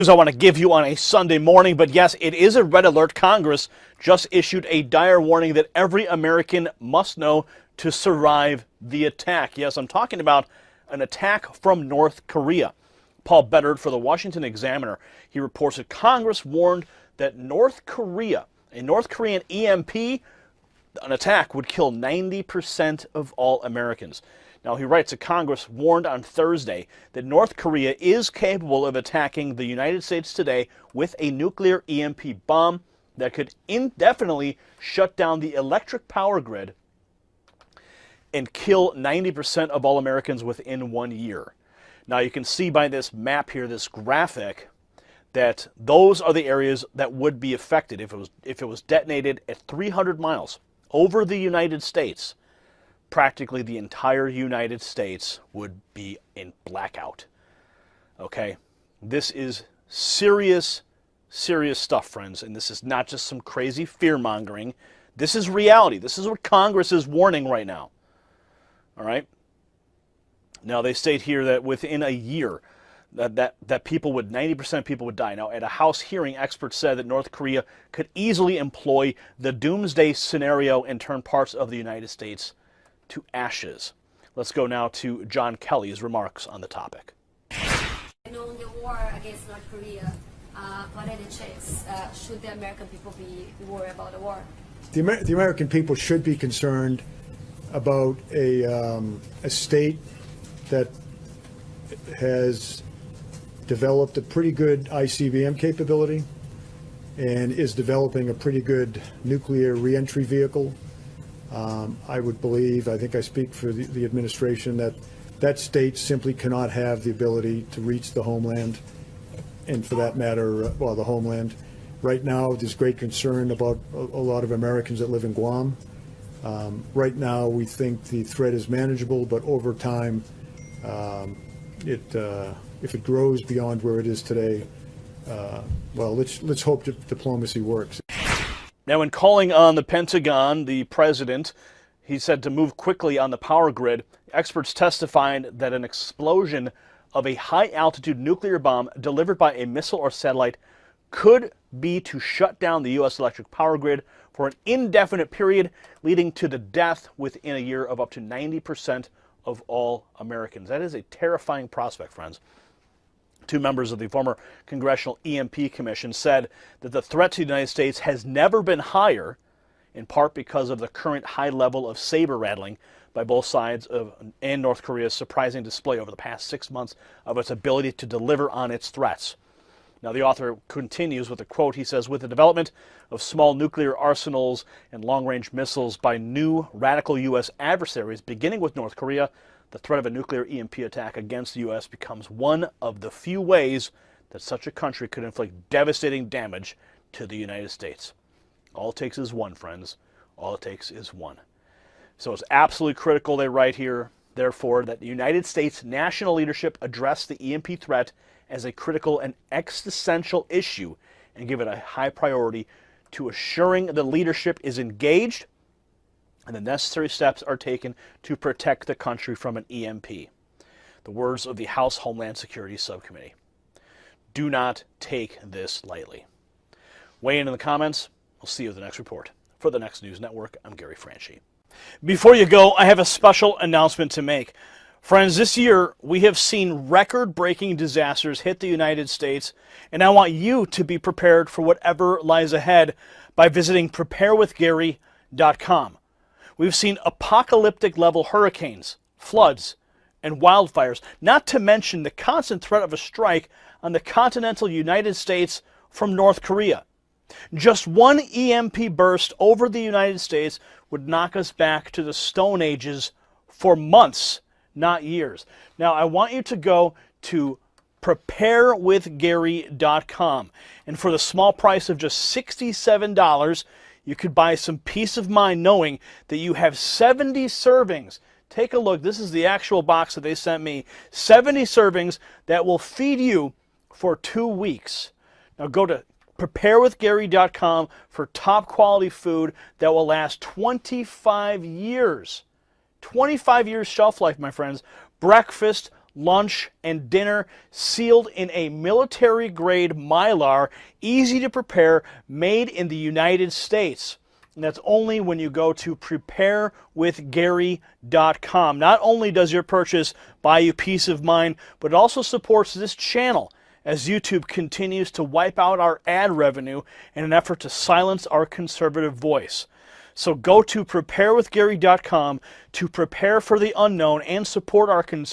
I want to give you on a Sunday morning, but yes, it is a red alert. Congress just issued a dire warning that every American must know to survive the attack. Yes, I'm talking about an attack from North Korea. Paul Bedard for the Washington Examiner, he reports that Congress warned that North Korea, a North Korean EMP, an attack would kill 90% of all Americans. Now, he writes that Congress warned on Thursday that North Korea is capable of attacking the United States today with a nuclear EMP bomb that could indefinitely shut down the electric power grid and kill 90% of all Americans within 1 year. Now, you can see by this map here, this graphic, that those are the areas that would be affected if it was detonated at 300 miles over the United States. Practically the entire United States would be in blackout. Okay? This is serious, serious stuff, friends. And this is not just some crazy fear-mongering. This is reality. This is what Congress is warning right now. All right? Now, they state here that within a year, that people would, 90% of people would die. Now, at a House hearing, experts said that North Korea could easily employ the doomsday scenario and turn parts of the United States to ashes. Let's go now to John Kelly's remarks on the topic. The war against North Korea, what are the chances? Should the American people be worried about the war? The American people should be concerned about a state that has developed a pretty good ICBM capability and is developing a pretty good nuclear reentry vehicle. I would believe, I think I speak for the administration, that that state simply cannot have the ability to reach the homeland, and for that matter, well, the homeland. Right now, there's great concern about a lot of Americans that live in Guam. Right now, we think the threat is manageable, but over time, if it grows beyond where it is today, well, let's hope that diplomacy works. Now, in calling on the Pentagon, the president, he said to move quickly on the power grid. Experts testified that an explosion of a high-altitude nuclear bomb delivered by a missile or satellite could be to shut down the U.S. electric power grid for an indefinite period, leading to the death within a year of up to 90% of all Americans. That is a terrifying prospect, friends. Two members of the former Congressional EMP Commission said that the threat to the United States has never been higher, in part because of the current high level of saber rattling by both sides and North Korea's surprising display over the past 6 months of its ability to deliver on its threats. Now, the author continues with a quote. He says, with the development of small nuclear arsenals and long-range missiles by new radical U.S. adversaries, beginning with North Korea, the threat of a nuclear EMP attack against the U.S. becomes one of the few ways that such a country could inflict devastating damage to the United States. All it takes is one, friends. All it takes is one. So it's absolutely critical, they write here, therefore, that the United States national leadership address the EMP threat as a critical and existential issue and give it a high priority to assuring the leadership is engaged and the necessary steps are taken to protect the country from an EMP. The words of the House Homeland Security Subcommittee. Do not take this lightly. Weigh in the comments. We'll see you at the next report. For the Next News Network, I'm Gary Franchi. Before you go, I have a special announcement to make. Friends, this year we have seen record-breaking disasters hit the United States, and I want you to be prepared for whatever lies ahead by visiting preparewithgary.com. We've seen apocalyptic-level hurricanes, floods, and wildfires, not to mention the constant threat of a strike on the continental United States from North Korea. Just one EMP burst over the United States would knock us back to the Stone Ages for months, not years. Now, I want you to go to preparewithgary.com, and for the small price of just $67, you could buy some peace of mind knowing that you have 70 servings. Take a look. This is the actual box that they sent me. 70 servings that will feed you for 2 weeks. Now go to preparewithgary.com for top quality food that will last 25 years. 25 years shelf life, my friends. Breakfast, lunch, and dinner sealed in a military-grade Mylar, easy to prepare, made in the United States. And that's only when you go to preparewithgary.com. Not only does your purchase buy you peace of mind, but it also supports this channel as YouTube continues to wipe out our ad revenue in an effort to silence our conservative voice. So go to preparewithgary.com to prepare for the unknown and support our conservative